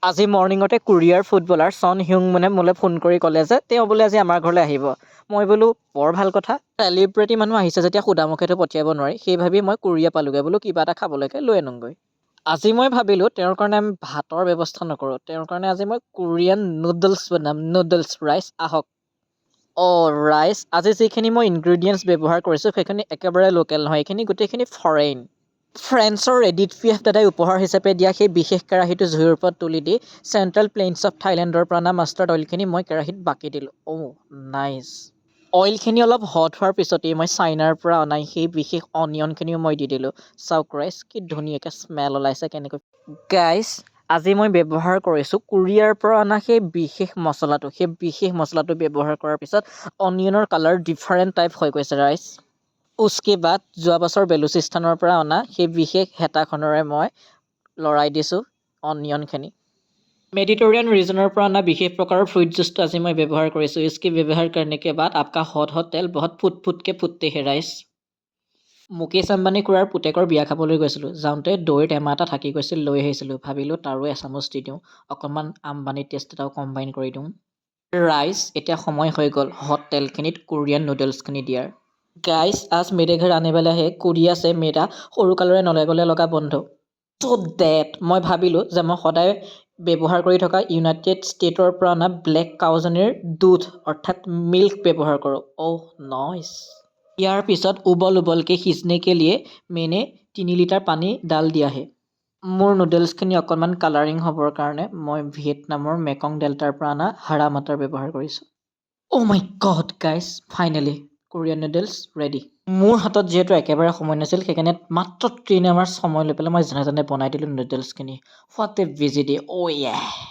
আজি মৰ্ণিঙতে কোৰিয়াৰ ফুটবলাৰ চন হিউংমনে মোলৈ ফোন কৰি ক'লে যে তেওঁ বোলে আজি আমাৰ ঘৰলৈ আহিব। মই বোলো বৰ ভাল কথা, চেলিব্ৰিটি মানুহ আহিছে যেতিয়া সুদামুখেতো পঠিয়াব নোৱাৰি, সেই ভাবি মই কোৰিয়া পালোগৈ, বোলো কিবা এটা খাবলৈকে লৈ আনোগৈ। আজি মই ভাবিলোঁ তেওঁৰ কাৰণে আমি ভাতৰ ব্যৱস্থা নকৰোঁ, তেওঁৰ কাৰণে আজি মই কোৰিয়ান নুডলছ বনাম, নুডলছ ৰাইচ আহক। ৰাইচ, আজি যিখিনি মই ইনগ্ৰিডিয়েণ্টছ ব্যৱহাৰ কৰিছোঁ সেইখিনি একেবাৰে লোকেল নহয়, এইখিনি গোটেইখিনি ফৰেইন। ফ্ৰেন্সৰ এডিথ পিএফ দাদাই উপহাৰ হিচাপে দিয়া সেই বিশেষ কেৰাহীটো জুইৰ ওপৰত তুলি দি চেণ্ট্ৰেল প্লেইনছ অফ থাইলেণ্ডৰ পৰা অনা মাষ্টাৰ্ড অইলখিনি মই কেৰাহীত বাকি দিলোঁ। নাইচ। অইলখিনি অলপ হট হোৱাৰ পিছতেই মই চাইনাৰ পৰা অনা সেই বিশেষ অনিয়নখিনিও মই দি দিলোঁ। চাওক ৰাইচ, কি ধুনীয়াকৈ স্মেল ওলাইছে কেনেকৈ। গাইছ, আজি মই ব্যৱহাৰ কৰিছোঁ কোৰিয়াৰ পৰা অনা সেই বিশেষ মছলাটো ব্যৱহাৰ কৰাৰ পিছত অনিয়নৰ কালাৰ ডিফাৰেণ্ট টাইপ হৈ গৈছে ৰাইচ। উস্কে বাদ যোৱা বছৰ বেলুচিস্তানৰ পৰা অনা সেই বিশেষ হেতাখনেৰে মই লৰাই দিছোঁ অনিয়নখিনি। মেডিটেৰিয়ান ৰিজনৰ পৰা অনা বিশেষ প্ৰকাৰৰ ফ্ৰুইট জুচটো আজি মই ব্যৱহাৰ কৰিছোঁ। इसके ব্যৱহাৰ करने के बाद आपका हट तेल बहुत फुट फुटके फुटते है राइस। মুকেশ আম্বানী খুৰাৰ পুতেকৰ বিয়া খাবলৈ গৈছিলোঁ। যাওঁতে দৈৰ টেমা এটা থাকি গৈছিল, লৈ আহিছিলোঁ। ভাবিলোঁ তাৰো এচামুচ দি দিওঁ, অকণমান আম্বানী টেষ্ট এটাও কম্বাইন কৰি দিওঁ। ৰাইচ, এতিয়া সময় হৈ গ'ল হট তেলখিনিত কোৰিয়ান নুডলছখিনি দিয়াৰ। গাইছ, আজ মেৰে ঘৰ আনে বালা হে কোৰিয়া সে মেৰা সৰু কালৰে নলে গলে লগা বন্ধু। মই ভাবিলোঁ যে মই সদায় ব্যৱহাৰ কৰি থকা ইউনাইটেড ষ্টেটৰ পৰা অনা ব্লেক কাউজনীৰ দুধ অৰ্থাৎ মিল্ক ব্যৱহাৰ কৰোঁ। নাইচ। ইয়াৰ পিছত উবল উবলকে সিজনে কে লিয়ে মেনে 3 লিটাৰ পানী ডাল দিয়া হে। মোৰ নুডলছখিনি অকণমান কালাৰিং হ'বৰ কাৰণে মই ভিয়েটনামৰ মেকং ডেল্টাৰ পৰা অনা হাৰা মাটাৰ ব্যৱহাৰ কৰিছোঁ। মাই গড গাইছ, ফাইনেলি কোৰিয়ান নুডলছ ৰেডি। মোৰ হাতত যিহেতু একেবাৰে সময় নাছিল, সেইকাৰণে মাত্ৰ 3 আৱাৰ্ছ সময় লৈ পেলাই মই যেনে তেনে বনাই দিলোঁ নুডলছখিনি। হোৱাট এ ভিজি ডে, য়েহ।